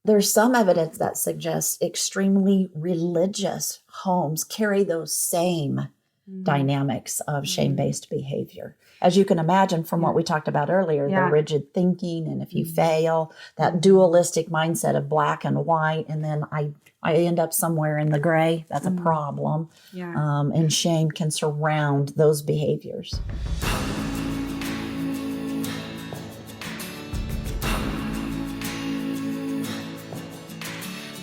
there's some evidence that suggests extremely religious homes carry those same dynamics of shame-based behavior. As you can imagine from what we talked about earlier, the rigid thinking, and if you fail, that dualistic mindset of black and white, and then I end up somewhere in the gray, that's a problem. And shame can surround those behaviors.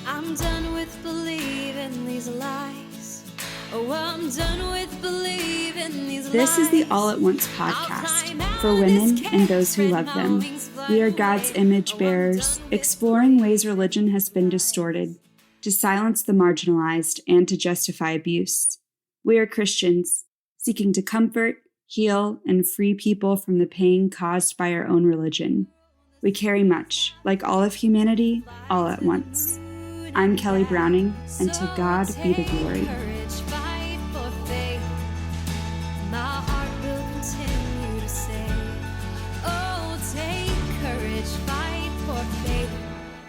I'm done with believing these lies. Oh, I'm done with believing these lies. This is the All at Once podcast for women and those who love them. We are God's image bearers, exploring ways religion has been distorted to silence the marginalized and to justify abuse. We are Christians, seeking to comfort, heal, and free people from the pain caused by our own religion. We carry much, like all of humanity, all at once. I'm Kelly Browning, and to God be the glory.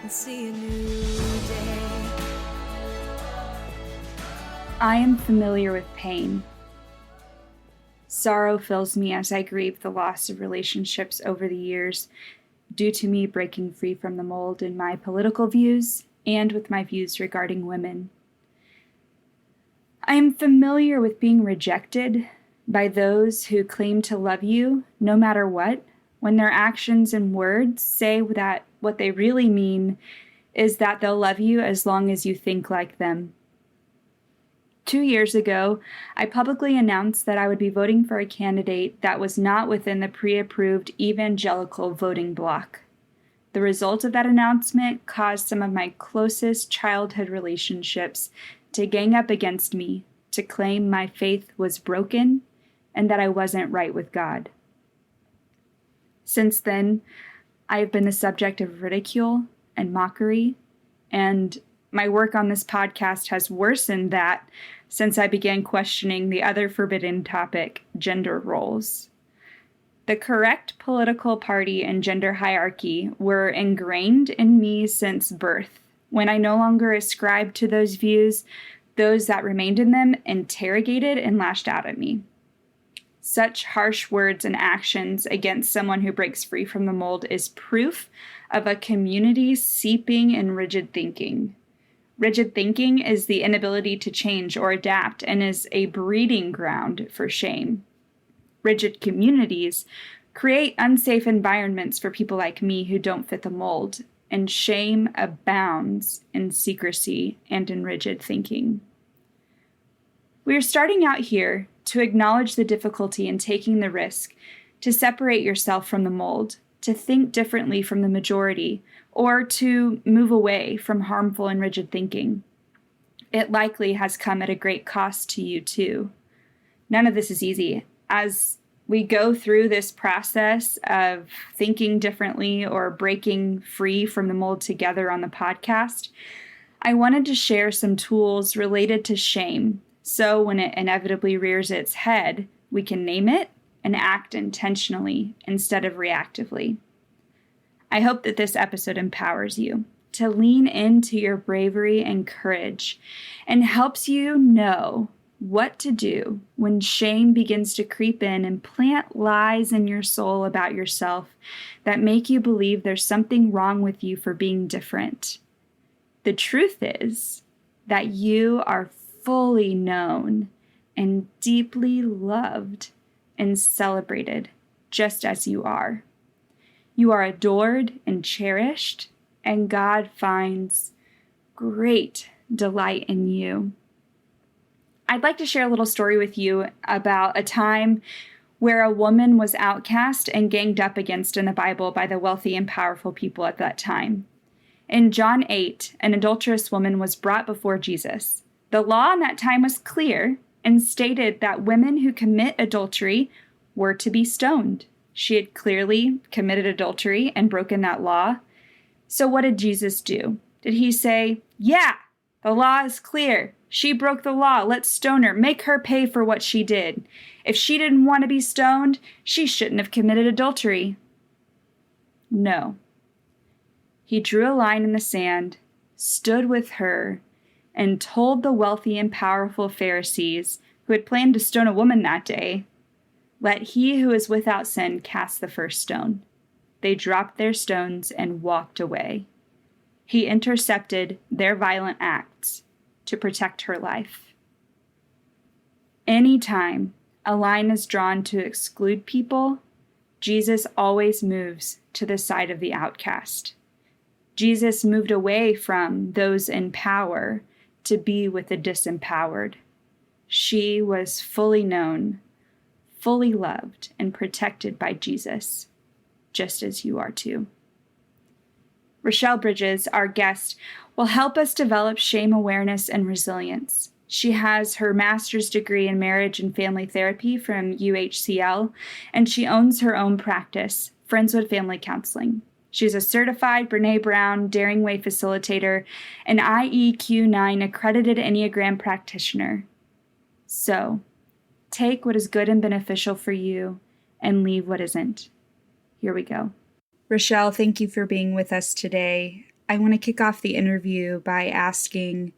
See a new day. I am familiar with pain. Sorrow fills me as I grieve the loss of relationships over the years due to me breaking free from the mold in my political views and with my views regarding women. I am familiar with being rejected by those who claim to love you no matter what, when their actions and words say that what they really mean is that they'll love you as long as you think like them. 2 years ago, I publicly announced that I would be voting for a candidate that was not within the pre-approved evangelical voting bloc. The result of that announcement caused some of my closest childhood relationships to gang up against me, to claim my faith was broken and that I wasn't right with God. Since then, I have been the subject of ridicule and mockery, and my work on this podcast has worsened that since I began questioning the other forbidden topic, gender roles. The correct political party and gender hierarchy were ingrained in me since birth. When I no longer ascribed to those views, those that remained in them interrogated and lashed out at me. Such harsh words and actions against someone who breaks free from the mold is proof of a community seeping in rigid thinking. Rigid thinking is the inability to change or adapt and is a breeding ground for shame. Rigid communities create unsafe environments for people like me who don't fit the mold, and shame abounds in secrecy and in rigid thinking. We are starting out here to acknowledge the difficulty in taking the risk, to separate yourself from the mold, to think differently from the majority, or to move away from harmful and rigid thinking. It likely has come at a great cost to you too. None of this is easy. As we go through this process of thinking differently or breaking free from the mold together on the podcast, I wanted to share some tools related to shame. So when it inevitably rears its head, we can name it and act intentionally instead of reactively. I hope that this episode empowers you to lean into your bravery and courage and helps you know what to do when shame begins to creep in and plant lies in your soul about yourself that make you believe there's something wrong with you for being different. The truth is that you are fully known and deeply loved and celebrated just as you are. You are adored and cherished, and God finds great delight in you. I'd like to share a little story with you about a time where a woman was outcast and ganged up against in the Bible by the wealthy and powerful people at that time. In John 8, an adulterous woman was brought before Jesus. The law in that time was clear and stated that women who commit adultery were to be stoned. She had clearly committed adultery and broken that law. So what did Jesus do? Did he say, yeah, the law is clear. She broke the law. Let's stone her. Make her pay for what she did. If she didn't want to be stoned, she shouldn't have committed adultery. No. He drew a line in the sand, stood with her, and told the wealthy and powerful Pharisees who had planned to stone a woman that day, "Let he who is without sin cast the first stone." They dropped their stones and walked away. He intercepted their violent acts to protect her life. Anytime a line is drawn to exclude people, Jesus always moves to the side of the outcast. Jesus moved away from those in power to be with the disempowered. She was fully known, fully loved, and protected by Jesus, just as you are too. Rochelle Bridges, our guest, will help us develop shame awareness and resilience. She has her master's degree in marriage and family therapy from UHCL, and she owns her own practice, Friendswood Family Counseling. She's a certified Brene Brown Daring Way facilitator and IEQ9 accredited Enneagram practitioner. So, take what is good and beneficial for you and leave what isn't. Here we go. Rochelle, thank you for being with us today. I want to kick off the interview by asking,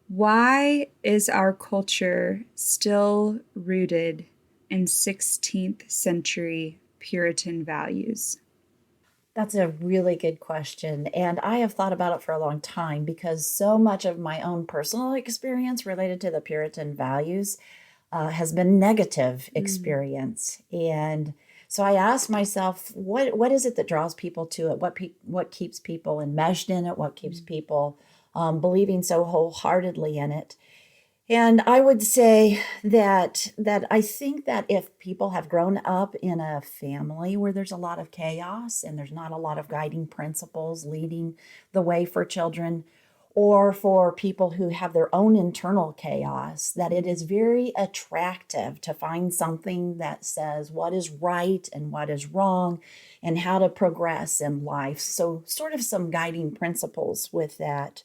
why is our culture still rooted in 16th century Puritan values? That's a really good question. And I have thought about it for a long time because so much of my own personal experience related to the Puritan values has been negative experience. And so I asked myself, what is it that draws people to it? What keeps people enmeshed in it? What keeps people believing so wholeheartedly in it? And I would say that I think that if people have grown up in a family where there's a lot of chaos and there's not a lot of guiding principles leading the way for children, or for people who have their own internal chaos, that it is very attractive to find something that says what is right and what is wrong and how to progress in life. So sort of some guiding principles with that.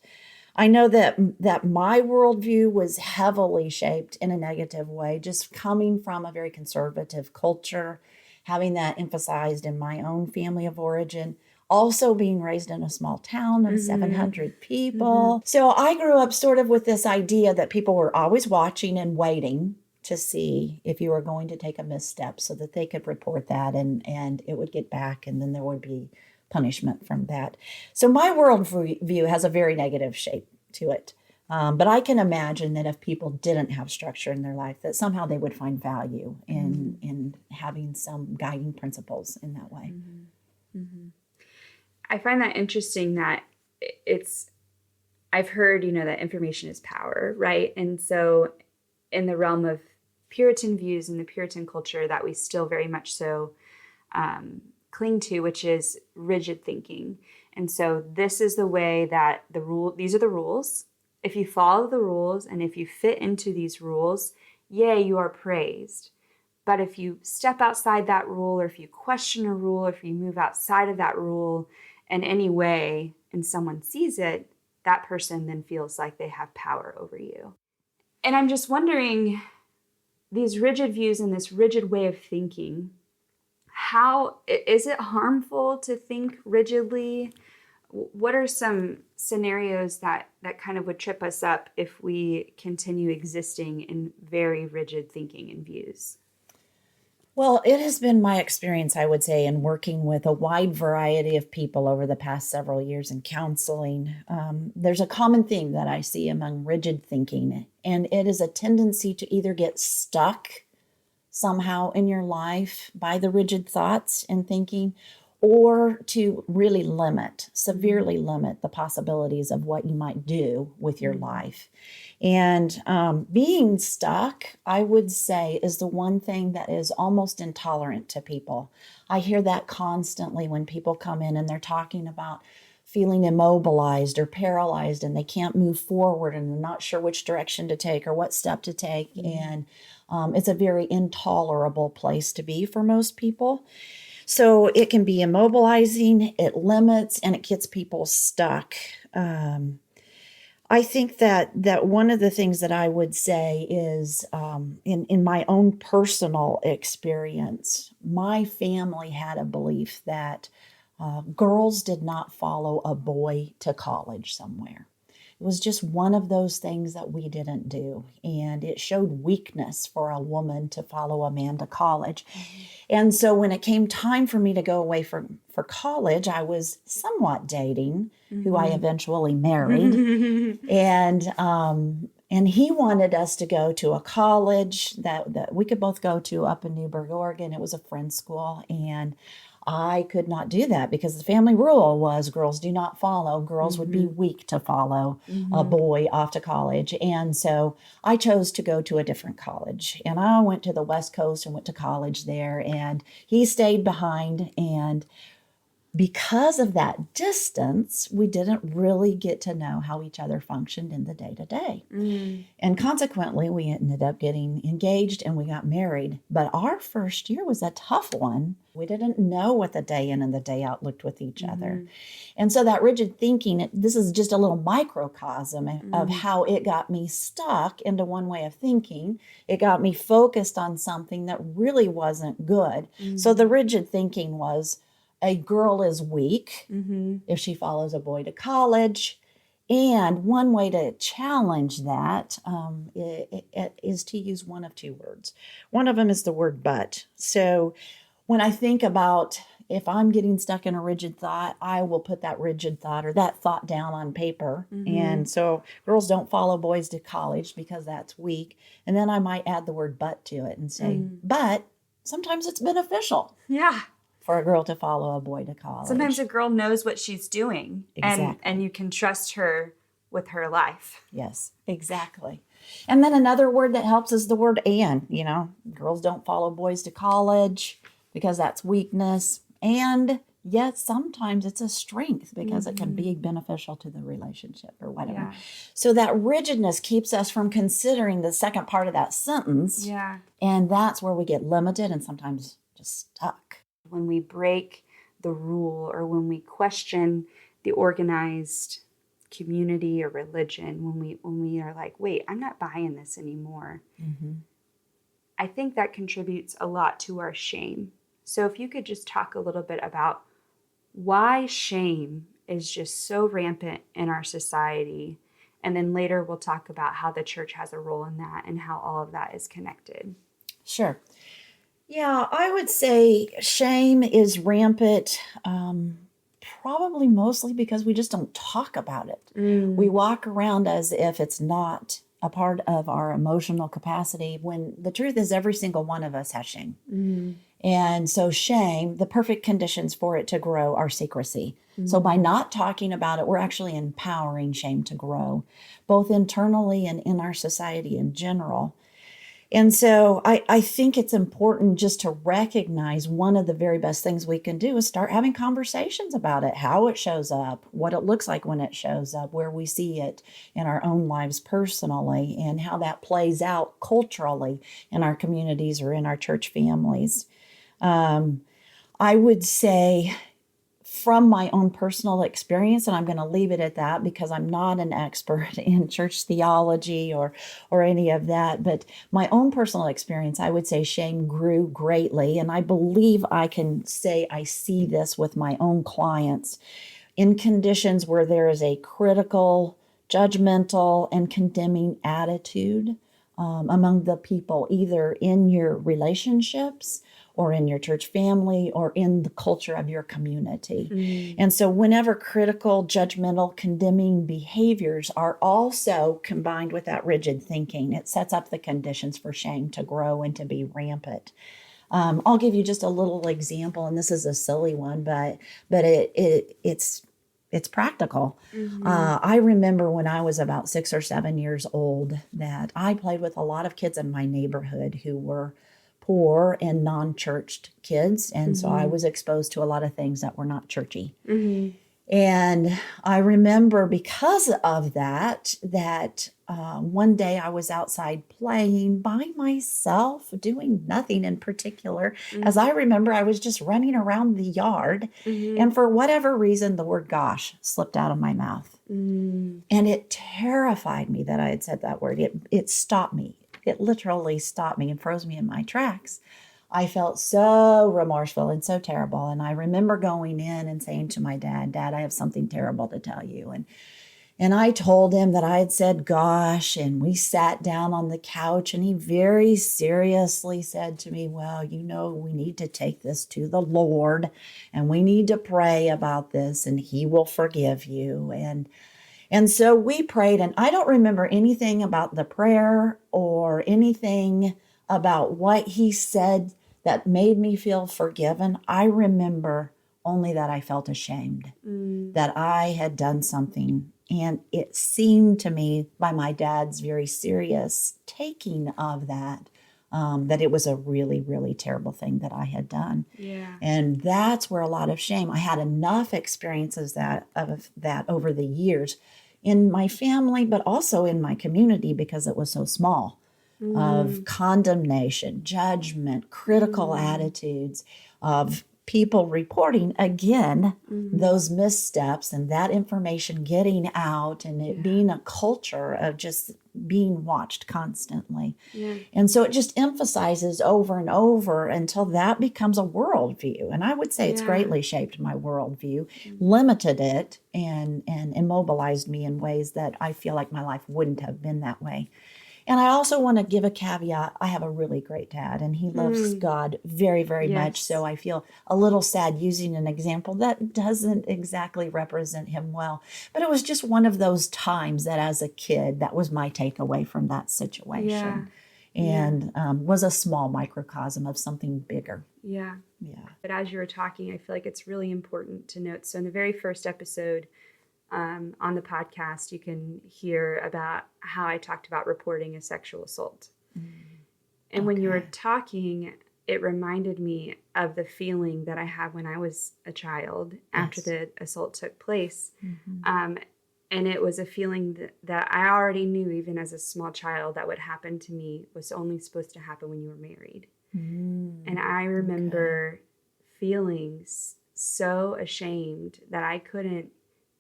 I know that my worldview was heavily shaped in a negative way, just coming from a very conservative culture, having that emphasized in my own family of origin, also being raised in a small town of 700 people. So I grew up sort of with this idea that people were always watching and waiting to see if you were going to take a misstep so that they could report that and it would get back and then there would be punishment from that. So my worldview has a very negative shape to it. But I can imagine that if people didn't have structure in their life, that somehow they would find value in having some guiding principles in that way. I find that interesting that I've heard, that information is power, right? And so in the realm of Puritan views and the Puritan culture that we still very much so cling to, which is rigid thinking. And so this is the way that these are the rules. If you follow the rules and if you fit into these rules, yay, you are praised. But if you step outside that rule, or if you question a rule, or if you move outside of that rule in any way and someone sees it, that person then feels like they have power over you. And I'm just wondering, these rigid views and this rigid way of thinking, how is it harmful to think rigidly? What are some scenarios that kind of would trip us up if we continue existing in very rigid thinking and views? Well, it has been my experience, I would say, in working with a wide variety of people over the past several years in counseling. There's a common theme that I see among rigid thinking, and it is a tendency to either get stuck somehow in your life by the rigid thoughts and thinking, or to really severely limit the possibilities of what you might do with your life. And being stuck, I would say, is the one thing that is almost intolerant to people. I hear that constantly when people come in and they're talking about feeling immobilized or paralyzed and they can't move forward and they're not sure which direction to take or what step to take. And it's a very intolerable place to be for most people. So it can be immobilizing, it limits, and it gets people stuck. I think that one of the things that I would say is in my own personal experience, my family had a belief that Girls did not follow a boy to college somewhere. It was just one of those things that we didn't do. And it showed weakness for a woman to follow a man to college. And so when it came time for me to go away for college, I was somewhat dating, who I eventually married. And he wanted us to go to a college that we could both go to up in Newburgh, Oregon. It was a friend's school. And I could not do that because the family rule was girls do not follow. Girls would be weak to follow a boy off to college. And so I chose to go to a different college. And I went to the West Coast and went to college there. And he stayed behind. And because of that distance, we didn't really get to know how each other functioned in the day-to-day. And consequently, we ended up getting engaged and we got married. But our first year was a tough one. We didn't know what the day in and the day out looked with each other. And so that rigid thinking, this is just a little microcosm of how it got me stuck into one way of thinking. It got me focused on something that really wasn't good. So the rigid thinking was, a girl is weak if she follows a boy to college. And one way to challenge that is to use one of two words. One of them is the word but. So when I think about if I'm getting stuck in a rigid thought, I will put that rigid thought or that thought down on paper. And so girls don't follow boys to college because that's weak. And then I might add the word but to it and say, but sometimes it's beneficial. Yeah. For a girl to follow a boy to college. Sometimes a girl knows what she's doing. Exactly. And you can trust her with her life. Yes, exactly. And then another word that helps is the word and. You know, girls don't follow boys to college because that's weakness. And yet sometimes it's a strength because it can be beneficial to the relationship or whatever. Yeah. So that rigidness keeps us from considering the second part of that sentence. Yeah. And that's where we get limited and sometimes just stuck. When we break the rule or when we question the organized community or religion, when we are like, wait, I'm not buying this anymore. I think that contributes a lot to our shame. So if you could just talk a little bit about why shame is just so rampant in our society. And then later we'll talk about how the church has a role in that and how all of that is connected. Sure. Yeah, I would say shame is rampant, probably mostly because we just don't talk about it. We walk around as if it's not a part of our emotional capacity when the truth is every single one of us has shame. And so shame, the perfect conditions for it to grow are secrecy. So by not talking about it, we're actually empowering shame to grow, both internally and in our society in general. And so I think it's important just to recognize one of the very best things we can do is start having conversations about it, how it shows up, what it looks like when it shows up, where we see it in our own lives personally, and how that plays out culturally in our communities or in our church families. I would say from my own personal experience, and I'm going to leave it at that because I'm not an expert in church theology or any of that, but my own personal experience, I would say shame grew greatly. And I believe I can say I see this with my own clients in conditions where there is a critical, judgmental, and condemning attitude among the people, either in your relationships or in your church family, or in the culture of your community. And so whenever critical, judgmental, condemning behaviors are also combined with that rigid thinking, it sets up the conditions for shame to grow and to be rampant. I'll give you just a little example, and this is a silly one, but it's practical. I remember when I was about 6 or 7 years old that I played with a lot of kids in my neighborhood who were poor and non-churched kids. And so I was exposed to a lot of things that were not churchy. And I remember because of that one day I was outside playing by myself, doing nothing in particular. As I remember, I was just running around the yard. And for whatever reason, the word gosh slipped out of my mouth. And it terrified me that I had said that word. It stopped me. It literally stopped me and froze me in my tracks. I felt so remorseful and so terrible. And I remember going in and saying to my dad, Dad, I have something terrible to tell you. And I told him that I had said, gosh, and we sat down on the couch, and he very seriously said to me, well, we need to take this to the Lord, and we need to pray about this, and he will forgive you. And so we prayed, and I don't remember anything about the prayer or anything about what he said that made me feel forgiven. I remember only that I felt ashamed, that I had done something. And it seemed to me, by my dad's very serious taking of that, that it was a really, really terrible thing that I had done. Yeah. And that's where a lot of shame. I had enough experiences of that over the years in my family, but also in my community, because it was so small, of condemnation, judgment, critical attitudes, of people reporting again those missteps and that information getting out, and it being a culture of just being watched constantly. Yeah. And so it just emphasizes over and over until that becomes a worldview. And I would say it's greatly shaped my worldview, limited it, and immobilized me in ways that I feel like my life wouldn't have been that way. And I also want to give a caveat. I have a really great dad, and he loves God very, very much. So I feel a little sad using an example that doesn't exactly represent him well. But it was just one of those times that as a kid, that was my takeaway from that situation. And was a small microcosm of something bigger. Yeah. Yeah. But as you were talking, I feel like it's really important to note. So in the very first episode, on the podcast, you can hear about how I talked about reporting a sexual assault. And when you were talking, it reminded me of the feeling that I had when I was a child after the assault took place. And it was a feeling that I already knew, even as a small child, that what happened to me was only supposed to happen when you were married. And I remember feeling so ashamed that I couldn't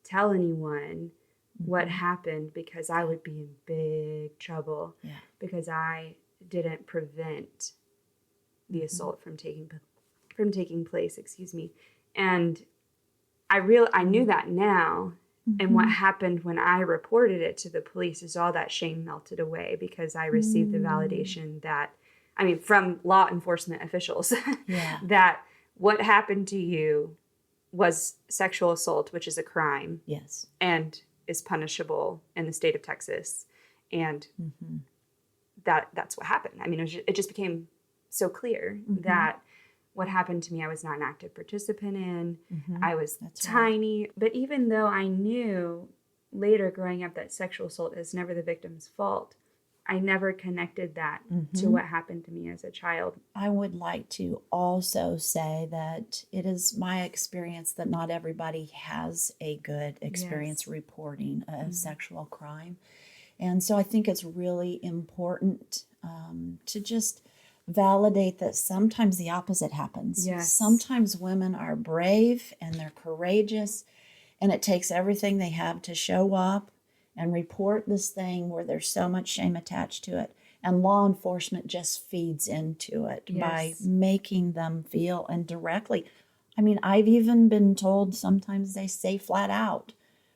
tell anyone what happened, because I would be in big trouble because I didn't prevent the assault from taking place, And I knew that now. And what happened when I reported it to the police is all that shame melted away, because I received the validation from law enforcement officials that what happened to you was sexual assault, which is a crime. Yes. And is punishable in the state of Texas. And that's what happened. It just became so clear that what happened to me, I was not an active participant in. I was tiny. But even though I knew later growing up that sexual assault is never the victim's fault, I never connected that to what happened to me as a child. I would like to also say that it is my experience that not everybody has a good experience reporting a sexual crime. And so I think it's really important to just validate that sometimes the opposite happens. Yes. Sometimes women are brave and they're courageous, and it takes everything they have to show up and report this thing where there's so much shame attached to it. And law enforcement just feeds into it by making them feel, and directly. I've even been told sometimes they say flat out,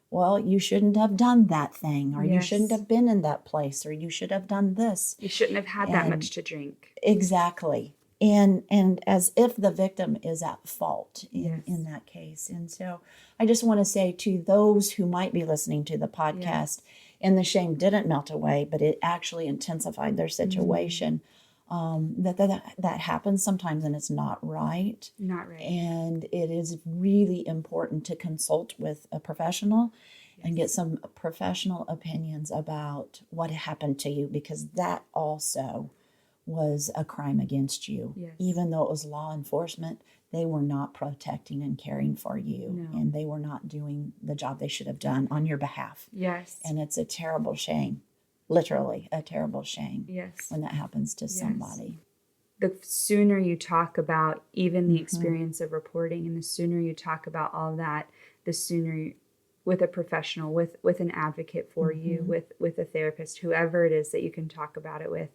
well, you shouldn't have done that thing, or you shouldn't have been in that place, or you should have done this. You shouldn't have had that much to drink. Exactly. And as if the victim is at fault in that case. And so I just want to say to those who might be listening to the podcast, and the shame didn't melt away, but it actually intensified their situation, that happens sometimes, and it's not right. Not right. And it is really important to consult with a professional and get some professional opinions about what happened to you, because that also was a crime against you. Yes. Even though it was law enforcement, they were not protecting and caring for you. No. And they were not doing the job they should have done on your behalf. Yes. And it's a terrible shame, literally a terrible shame when that happens to somebody. The sooner you talk about even the experience of reporting, and the sooner you talk about all that, the sooner with a professional, with an advocate for you, with a therapist, whoever it is that you can talk about it with,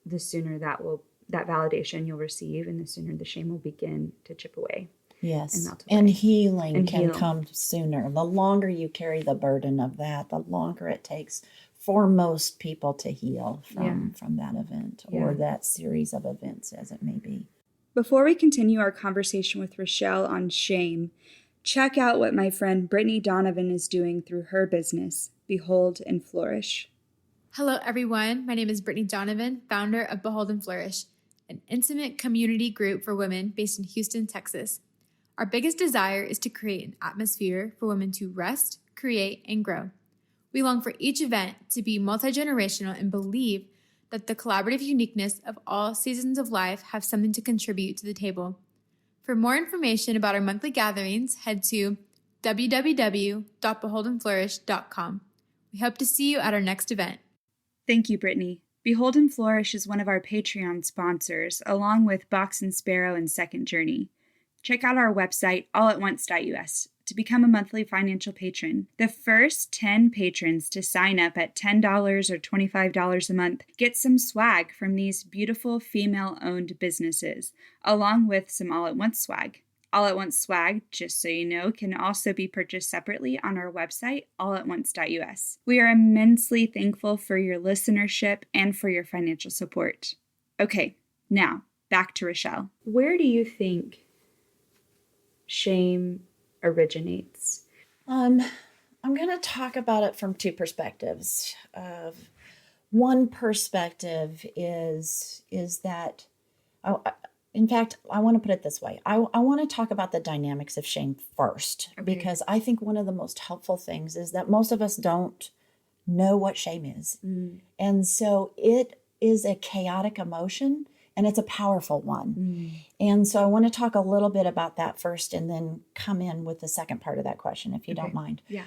the sooner that will that validation you'll receive, and the sooner the shame will begin to chip away. Yes. melt And away. healing And can heal. come sooner. The longer you carry the burden of that, the longer it takes for most people to heal from that event or that series of events, as it may be. Before we continue our conversation with Rochelle on shame, check out what my friend Brittany Donovan is doing through her business, Behold and Flourish. Hello, everyone. My name is Brittany Donovan, founder of Behold and Flourish, an intimate community group for women based in Houston, Texas. Our biggest desire is to create an atmosphere for women to rest, create, and grow. We long for each event to be multi-generational and believe that the collaborative uniqueness of all seasons of life have something to contribute to the table. For more information about our monthly gatherings, head to www.beholdandflourish.com. We hope to see you at our next event. Thank you, Brittany. Behold and Flourish is one of our Patreon sponsors, along with Box and Sparrow and Second Journey. Check out our website, allatOnce.us, to become a monthly financial patron. The first 10 patrons to sign up at $10 or $25 a month get some swag from these beautiful female-owned businesses, along with some All at Once swag. All at Once swag, just so you know, can also be purchased separately on our website, allatOnce.us. We are immensely thankful for your listenership and for your financial support. Okay, now back to Rochelle. Where do you think shame originates? I'm going to talk about it from two perspectives. One perspective is that, in fact, I want to put it this way. I want to talk about the dynamics of shame first, because I think one of the most helpful things is that most of us don't know what shame is. And so it is a chaotic emotion, and it's a powerful one. And so I want to talk a little bit about that first and then come in with the second part of that question, if you don't mind. Yeah.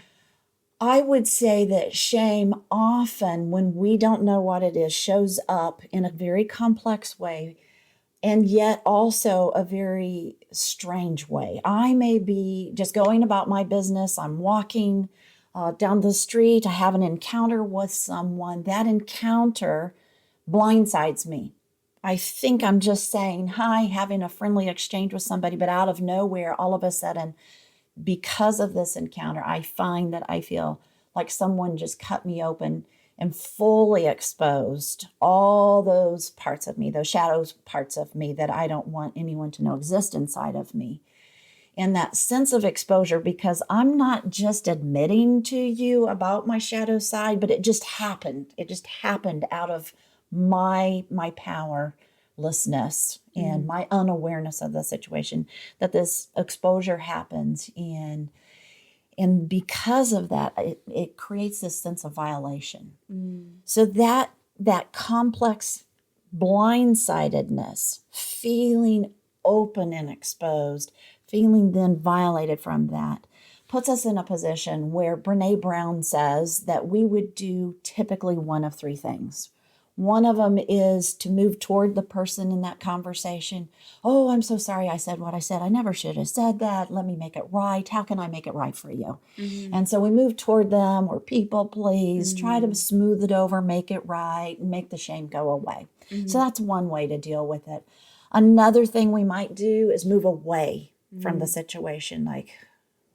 I would say that shame often, when we don't know what it is, shows up in a very complex way, and yet also a very strange way. I may be just going about my business. I'm walking down the street. I have an encounter with someone. That encounter blindsides me. I think I'm just saying hi, having a friendly exchange with somebody, but out of nowhere, all of a sudden, because of this encounter, I find that I feel like someone just cut me open and fully exposed all those parts of me, those shadows parts of me that I don't want anyone to know exist inside of me. And that sense of exposure, because I'm not just admitting to you about my shadow side, but it just happened. It just happened out of my powerlessness and my unawareness of the situation, that this exposure happens. And because of that, it creates this sense of violation. So that complex blindsidedness, feeling open and exposed, feeling then violated from that, puts us in a position where Brené Brown says that we would do typically one of three things. One of them is to move toward the person in that conversation. Oh, I'm so sorry I said what I said. I never should have said that. Let me make it right. How can I make it right for you? And so we move toward them, or people please, try to smooth it over, make it right, and make the shame go away. So that's one way to deal with it. Another thing we might do is move away from the situation, like,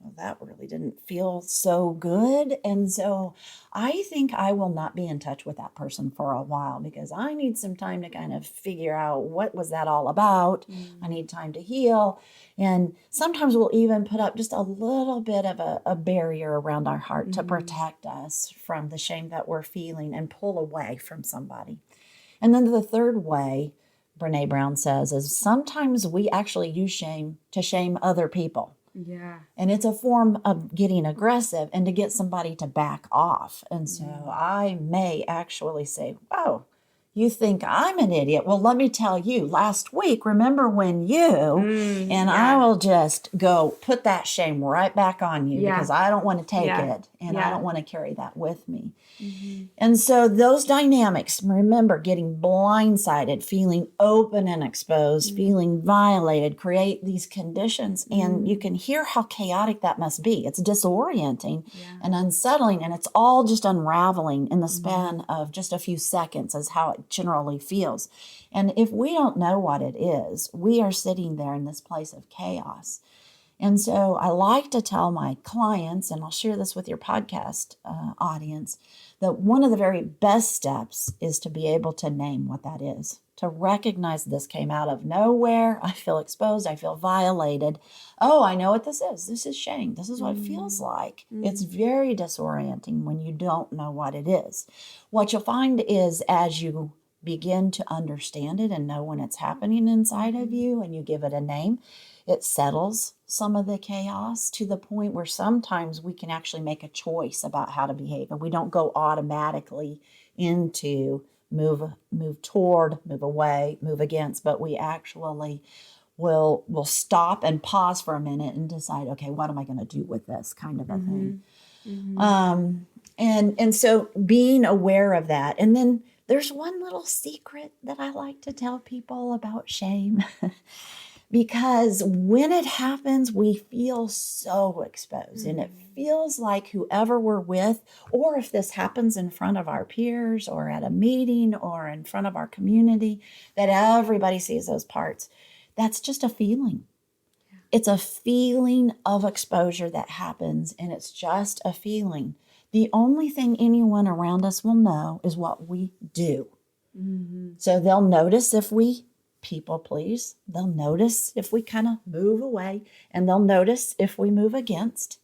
well, that really didn't feel so good. And so I think I will not be in touch with that person for a while, because I need some time to kind of figure out what was that all about. I need time to heal. And sometimes we'll even put up just a little bit of a barrier around our heart to protect us from the shame that we're feeling and pull away from somebody. And then the third way, Brené Brown says, is sometimes we actually use shame to shame other people. Yeah. And it's a form of getting aggressive and to get somebody to back off. And so I may actually say, oh, you think I'm an idiot? Well, let me tell you, last week, remember when you, and I will just go put that shame right back on you because I don't want to take it and I don't want to carry that with me. And so those dynamics, remember, getting blindsided, feeling open and exposed, feeling violated, create these conditions. And you can hear how chaotic that must be. It's disorienting and unsettling, and it's all just unraveling in the span of just a few seconds is how it generally feels. And if we don't know what it is, we are sitting there in this place of chaos. And so I like to tell my clients, and I'll share this with your podcast audience, that one of the very best steps is to be able to name what that is, to recognize this came out of nowhere. I feel exposed. I feel violated. Oh, I know what this is. This is shame. This is what it feels like. It's very disorienting when you don't know what it is. What you'll find is as you begin to understand it and know when it's happening inside of you and you give it a name, it settles some of the chaos to the point where sometimes we can actually make a choice about how to behave. And we don't go automatically into move toward, move away, move against, but we actually will stop and pause for a minute and decide, okay, what am I going to do with this kind of a thing? And so being aware of that. And then there's one little secret that I like to tell people about shame. Because when it happens, we feel so exposed, and it feels like whoever we're with, or if this happens in front of our peers or at a meeting or in front of our community, that everybody sees those parts. That's just a feeling. It's a feeling of exposure that happens, and it's just a feeling. The only thing anyone around us will know is what we do. So they'll notice if we people please. They'll notice if we kind of move away, and they'll notice if we move against,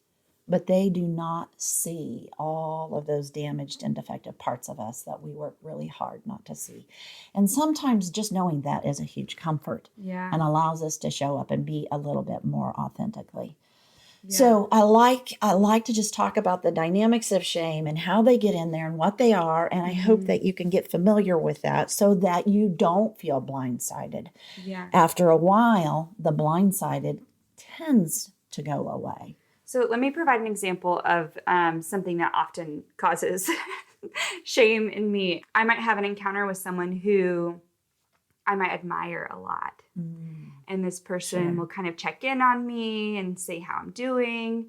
but they do not see all of those damaged and defective parts of us that we work really hard not to see. And sometimes just knowing that is a huge comfort and allows us to show up and be a little bit more authentically. So I like to just talk about the dynamics of shame and how they get in there and what they are. And I hope that you can get familiar with that so that you don't feel blindsided. After a while, the blindsided tends to go away. So let me provide an example of something that often causes shame in me. I might have an encounter with someone who I might admire a lot. And this person will kind of check in on me and say how I'm doing.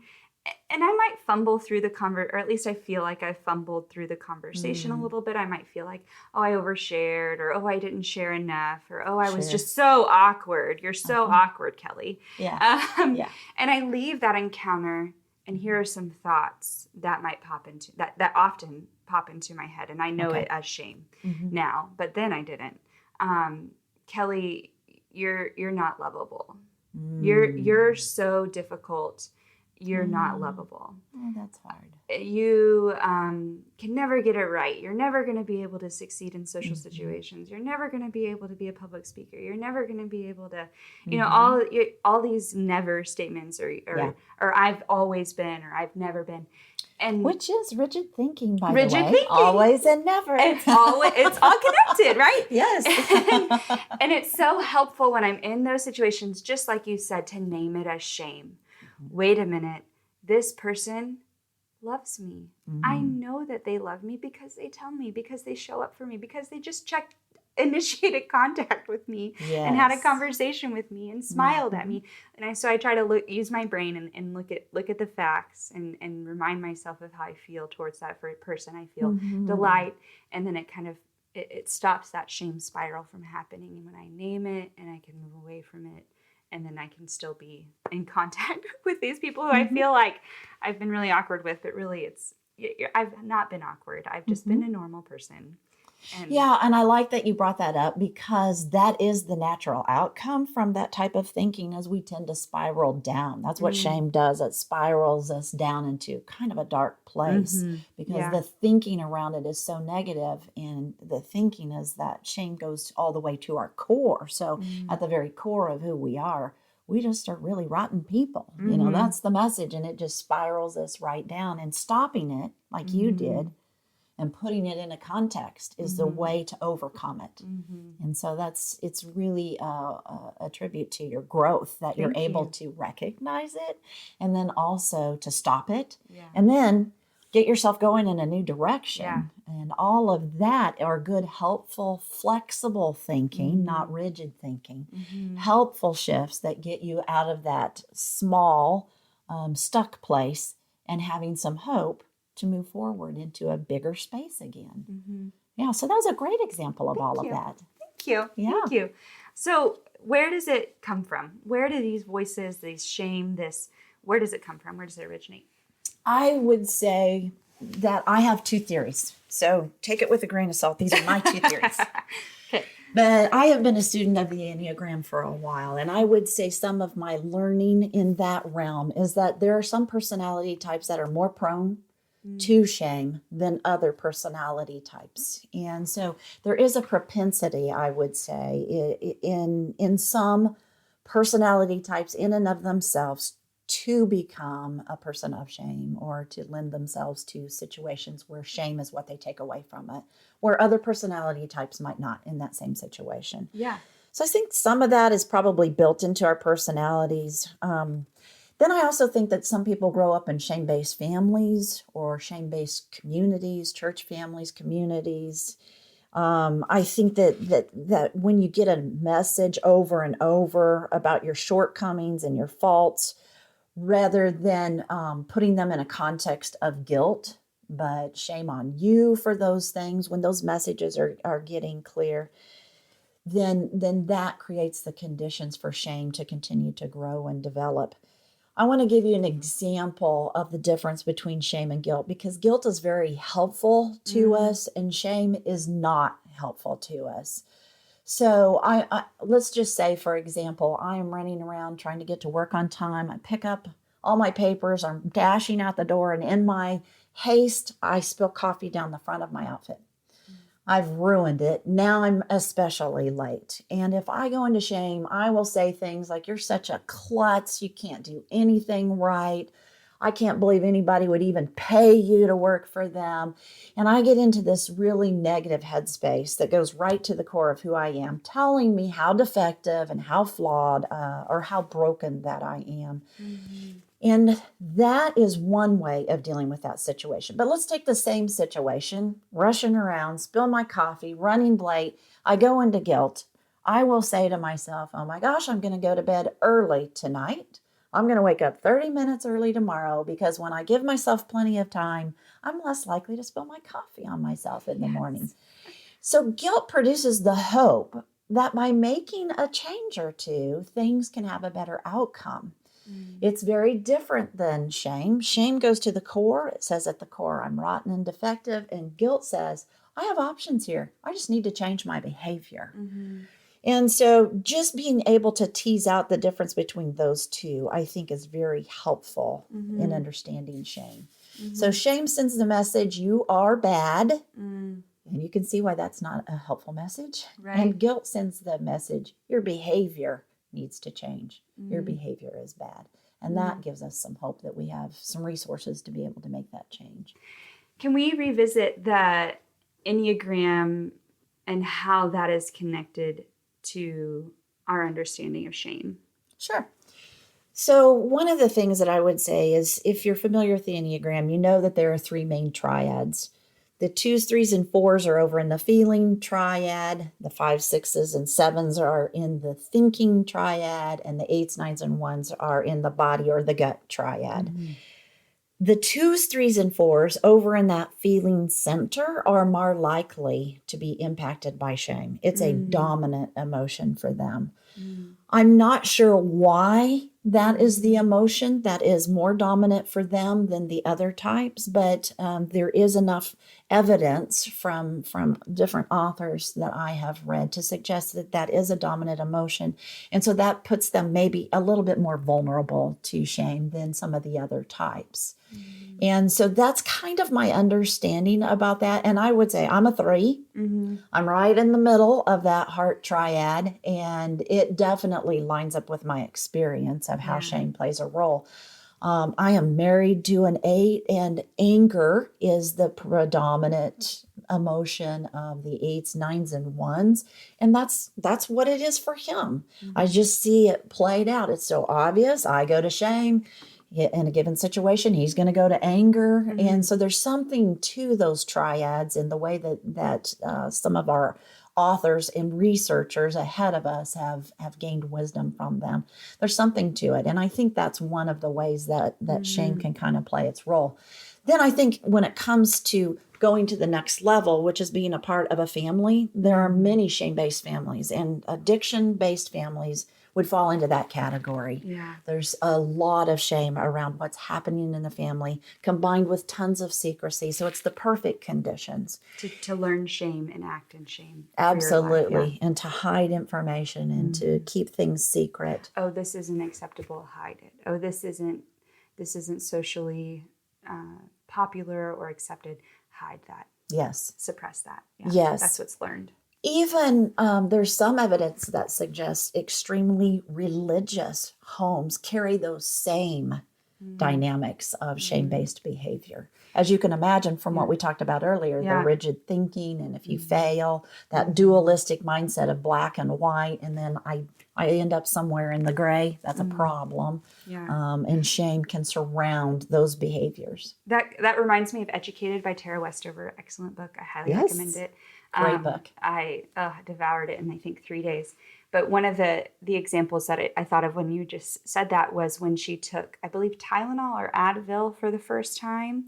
And I might fumble through the or at least I feel like I fumbled through the conversation a little bit. I might feel like, oh, I overshared, or oh, I didn't share enough, or oh, I was just so awkward. You're so awkward, Kelly. And I leave that encounter, and here are some thoughts that might that often pop into my head. And I know it as shame now, but then I didn't. Kelly, you're not lovable. You're so difficult. You're not lovable. Oh, that's hard. You can never get it right. You're never going to be able to succeed in social situations. You're never going to be able to be a public speaker. You're never going to be able to, you know, all these never statements, or I've always been, or I've never been. And which is rigid thinking, by the way. Rigid thinking. Always and never. It's all connected, right? Yes. And it's so helpful when I'm in those situations, just like you said, to name it as shame. Wait a minute. This person loves me. I know that they love me because they tell me, because they show up for me, because they just initiated contact with me and had a conversation with me and smiled at me. And so I try to use my brain and look at the facts and remind myself of how I feel towards that person. I feel delight, and then it kind of it stops that shame spiral from happening. And when I name it, and I can move away from it, and then I can still be in contact with these people who I feel like I've been really awkward with, but really I've not been awkward. I've just been a normal person. And I like that you brought that up, because that is the natural outcome from that type of thinking, as we tend to spiral down. That's what shame does. It spirals us down into kind of a dark place because the thinking around it is so negative, and the thinking is that shame goes all the way to our core. So at the very core of who we are just are really rotten people. You know, that's the message, and it just spirals us right down. And stopping it, like you did, and putting it in a context is the way to overcome it. And so it's really a tribute to your growth that you're able to recognize it, and then also to stop it, and then get yourself going in a new direction. And all of that are good, helpful, flexible thinking, not rigid thinking, helpful shifts that get you out of that small, stuck place and having some hope to move forward into a bigger space again. Yeah, so that was a great example of all you. of that. Thank you. Yeah. Thank you. So where does it come from? Where do these voices, these shame, where does it come from? Where does it originate? I would say that I have two theories. So take it with a grain of salt. These are my two theories. Okay. But I have been a student of the Enneagram for a while, and I would say some of my learning in that realm is that there are some personality types that are more prone to shame than other personality types. And so there is a propensity, I would say, in some personality types in and of themselves to become a person of shame or to lend themselves to situations where shame is what they take away from it, where other personality types might not in that same situation. Yeah. So I think some of that is probably built into our personalities. Then I also think that some people grow up in shame-based families or shame-based communities, church families, communities. I think that when you get a message over and over about your shortcomings and your faults, rather than putting them in a context of guilt, but shame on you for those things, when those messages are getting clear, then that creates the conditions for shame to continue to grow and develop. I want to give you an example of the difference between shame and guilt, because guilt is very helpful to us and shame is not helpful to us. So I let's just say, for example, I am running around trying to get to work on time. I pick up all my papers. I'm dashing out the door, and in my haste, I spill coffee down the front of my outfit. I've ruined it. Now I'm especially late. And if I go into shame, I will say things like, "You're such a klutz. You can't do anything right. I can't believe anybody would even pay you to work for them." And I get into this really negative headspace that goes right to the core of who I am, telling me how defective and how flawed or how broken that I am. And that is one way of dealing with that situation. But let's take the same situation, rushing around, spill my coffee, running late. I go into guilt. I will say to myself, "Oh my gosh, I'm going to go to bed early tonight. I'm going to wake up 30 minutes early tomorrow because when I give myself plenty of time, I'm less likely to spill my coffee on myself in the morning." So guilt produces the hope that by making a change or two, things can have a better outcome. It's very different than shame. Shame goes to the core. It says at the core, I'm rotten and defective. And guilt says, I have options here. I just need to change my behavior. And so just being able to tease out the difference between those two, I think is very helpful in understanding shame. So shame sends the message, you are bad. And you can see why that's not a helpful message. Right. And guilt sends the message, your behavior needs to change. Your behavior is bad. And that gives us some hope that we have some resources to be able to make that change. Can we revisit the Enneagram and how that is connected to our understanding of shame? Sure. So one of the things that I would say is if you're familiar with the Enneagram, you know that there are three main triads. The 2s, 3s, and 4s are over in the feeling triad. The 5s, 6s, and 7s are in the thinking triad. And the 8s, 9s, and 1s are in the body or the gut triad. The 2s, 3s, and 4s over in that feeling center are more likely to be impacted by shame. It's a dominant emotion for them. I'm not sure why that is the emotion that is more dominant for them than the other types, but there is enough evidence from different authors that I have read to suggest that that is a dominant emotion. And so that puts them maybe a little bit more vulnerable to shame than some of the other types. And so that's kind of my understanding about that. And I would say I'm a 3. I'm right in the middle of that heart triad. And it definitely lines up with my experience of how shame plays a role. I am married to an 8, and anger is the predominant emotion of the 8s, 9s, and 1s. And that's what it is for him. I just see it played out. It's so obvious. I go to shame. In a given situation, he's going to go to anger. And so there's something to those triads in the way that some of our authors and researchers ahead of us have gained wisdom from them. There's something to it. And I think that's one of the ways that shame can kind of play its role. Then I think when it comes to going to the next level, which is being a part of a family, there are many shame-based families, and addiction-based families would fall into that category. Yeah. There's a lot of shame around what's happening in the family, combined with tons of secrecy. So it's the perfect conditions. To learn shame and act in shame. for your life, Absolutely. yeah. And to hide information and to keep things secret. Oh, this isn't acceptable. Hide it. Oh, this isn't socially popular or accepted. Hide that. Yes. Suppress that. Yeah. Yes. That's what's learned. Even there's some evidence that suggests extremely religious homes carry those same dynamics of shame-based behavior. As you can imagine from what we talked about earlier, Yeah. the rigid thinking, and if you fail, that dualistic mindset of black and white, and then I end up somewhere in the gray, that's a problem. Yeah. And shame can surround those behaviors. That reminds me of Educated by Tara Westover. Excellent book. I highly Yes. recommend it. Great book. I devoured it in, I think, 3 days. But one of the examples that I thought of when you just said that was when she took, I believe, Tylenol or Advil for the first time,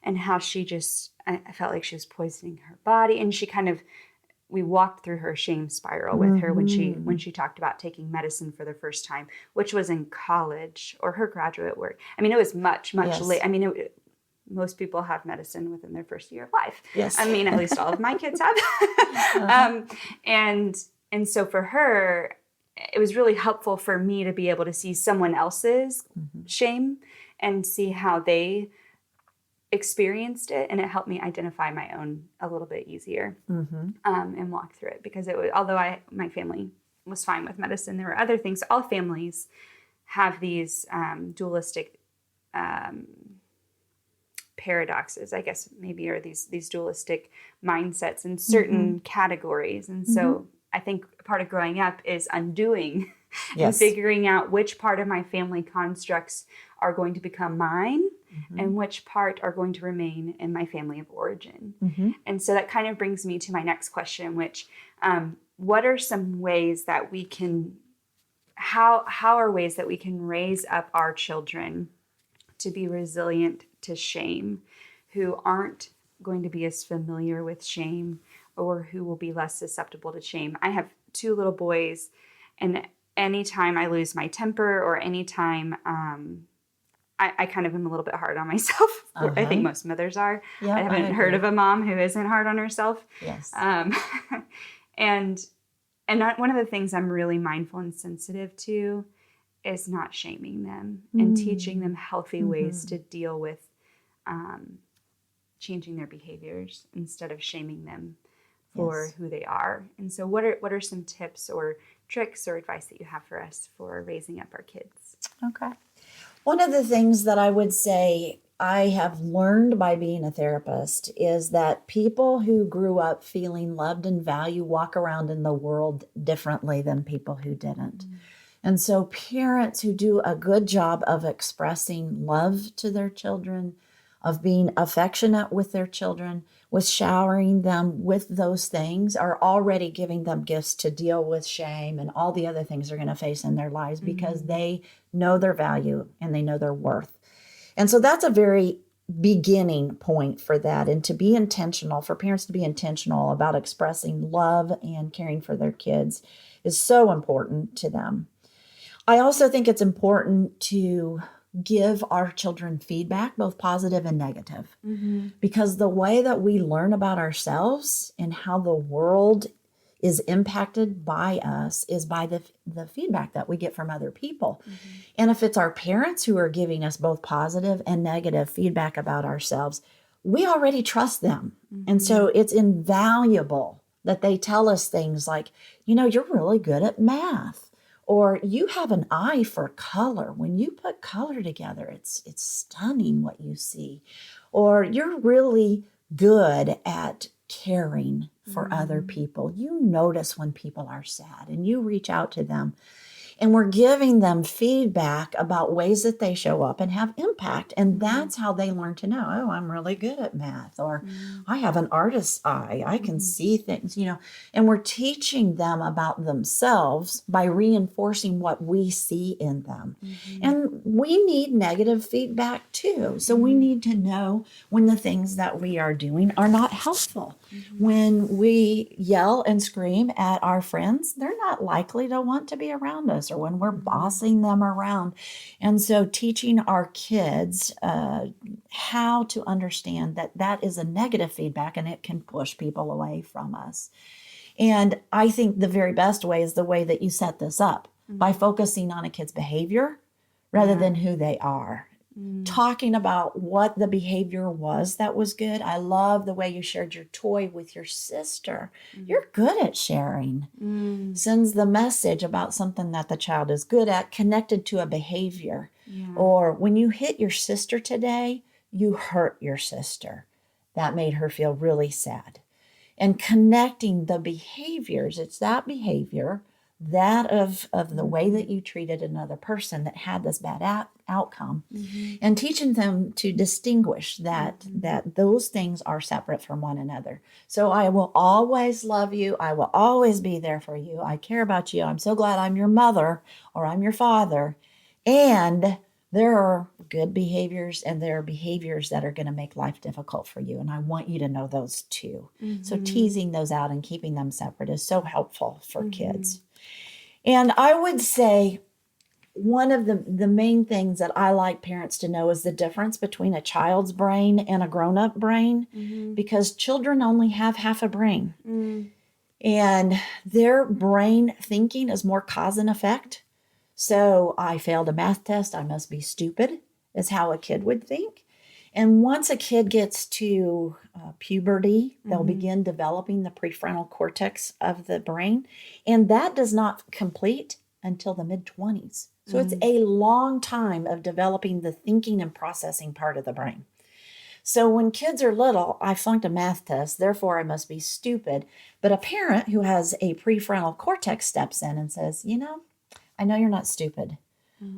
and how she just, I felt like she was poisoning her body. And she we walked through her shame spiral with her when she talked about taking medicine for the first time, which was in college or her graduate work. I mean, it was much Yes. late. I mean, most people have medicine within their first year of life. Yes. I mean, at least all of my kids have. And so for her, it was really helpful for me to be able to see someone else's shame and see how they experienced it. And it helped me identify my own a little bit easier and walk through it. Because it was, although my family was fine with medicine, there were other things. All families have these dualistic paradoxes, I guess, maybe, or these dualistic mindsets in certain categories. And so I think part of growing up is undoing and Yes. figuring out which part of my family constructs are going to become mine and which part are going to remain in my family of origin. And so that kind of brings me to my next question, which what are some ways that we can, how are ways that we can raise up our children to be resilient to shame, who aren't going to be as familiar with shame or who will be less susceptible to shame? I have 2 little boys, and anytime I lose my temper or anytime I kind of am a little bit hard on myself. I think most mothers are. Yeah, I haven't heard of a mom who isn't hard on herself. Yes. And one of the things I'm really mindful and sensitive to is not shaming them and teaching them healthy ways to deal with changing their behaviors instead of shaming them for who they are. And so what are some tips or tricks or advice that you have for us for raising up our kids? Okay. One of the things that I would say I have learned by being a therapist is that people who grew up feeling loved and valued walk around in the world differently than people who didn't. And so parents who do a good job of expressing love to their children, of being affectionate with their children, with showering them with those things, are already giving them gifts to deal with shame and all the other things they're going to face in their lives because they know their value and they know their worth. And so that's a very beginning point for that. And to be intentional, for parents to be intentional about expressing love and caring for their kids is so important to them. I also think it's important to give our children feedback, both positive and negative, because the way that we learn about ourselves and how the world is impacted by us is by the feedback that we get from other people. And if it's our parents who are giving us both positive and negative feedback about ourselves, we already trust them. And so it's invaluable that they tell us things like, you're really good at math. Or you have an eye for color. When you put color together, it's stunning what you see. Or you're really good at caring for other people. You notice when people are sad and you reach out to them. And we're giving them feedback about ways that they show up and have impact. And that's how they learn to know, oh, I'm really good at math, or I have an artist's eye. I can see things, and we're teaching them about themselves by reinforcing what we see in them. And we need negative feedback too. So we need to know when the things that we are doing are not helpful. When we yell and scream at our friends, they're not likely to want to be around us, or when we're bossing them around. And so teaching our kids how to understand that that is a negative feedback and it can push people away from us. And I think the very best way is the way that you set this up, by focusing on a kid's behavior rather than who they are. Talking about what the behavior was that was good. I love the way you shared your toy with your sister. You're good at sharing. Sends the message about something that the child is good at, connected to a behavior. Or when you hit your sister today, you hurt your sister. That made her feel really sad. And connecting the behaviors, it's that behavior, that of the way that you treated another person that had this bad outcome, and teaching them to distinguish that those things are separate from one another. So I will always love you. I will always be there for you. I care about you. I'm so glad I'm your mother or I'm your father. And there are good behaviors and there are behaviors that are going to make life difficult for you. And I want you to know those too. So teasing those out and keeping them separate is so helpful for kids. And I would say one of the main things that I like parents to know is the difference between a child's brain and a grown-up brain, because children only have half a brain. And their brain thinking is more cause and effect. So I failed a math test, I must be stupid, is how a kid would think. And once a kid gets to puberty, they'll begin developing the prefrontal cortex of the brain. And that does not complete until the mid-20s. So it's a long time of developing the thinking and processing part of the brain. So when kids are little, I flunked a math test, therefore I must be stupid. But a parent who has a prefrontal cortex steps in and says, I know you're not stupid.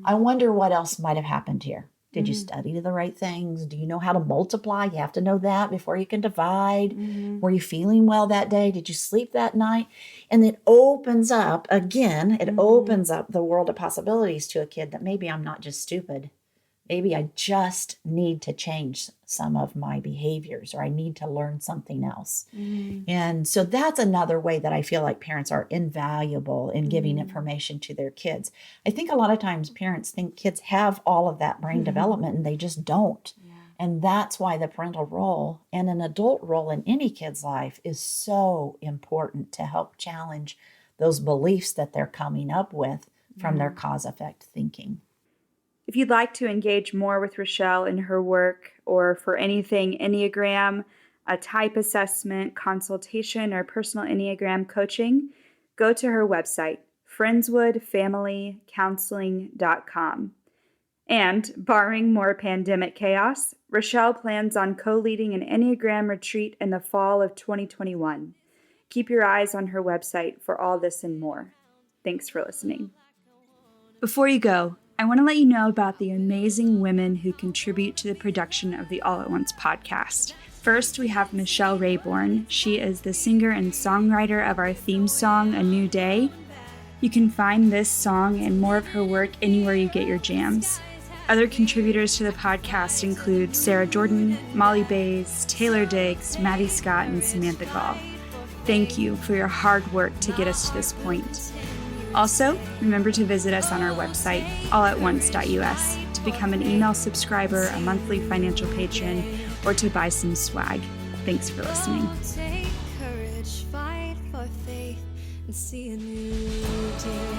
I wonder what else might have happened here. Did you study the right things? Do you know how to multiply? You have to know that before you can divide. Were you feeling well that day? Did you sleep that night? And it opens up, again, it opens up the world of possibilities to a kid that maybe I'm not just stupid. Maybe I just need to change some of my behaviors, or I need to learn something else. And so that's another way that I feel like parents are invaluable in giving information to their kids. I think a lot of times parents think kids have all of that brain development and they just don't. And that's why the parental role and an adult role in any kid's life is so important to help challenge those beliefs that they're coming up with from their cause-effect thinking. If you'd like to engage more with Rochelle in her work, or for anything Enneagram, a type assessment, consultation, or personal Enneagram coaching, go to her website, friendswoodfamilycounseling.com. And, barring more pandemic chaos, Rochelle plans on co-leading an Enneagram retreat in the fall of 2021. Keep your eyes on her website for all this and more. Thanks for listening. Before you go, I want to let you know about the amazing women who contribute to the production of the All at Once podcast. First, we have Michelle Rayborn. She is the singer and songwriter of our theme song, A New Day. You can find this song and more of her work anywhere you get your jams. Other contributors to the podcast include Sarah Jordan, Molly Bays, Taylor Diggs, Maddie Scott, and Samantha Gall. Thank you for your hard work to get us to this point. Also, remember to visit us on our website, allatOnce.us, to become an email subscriber, a monthly financial patron, or to buy some swag. Thanks for listening. Take courage, fight for faith, and see a new day.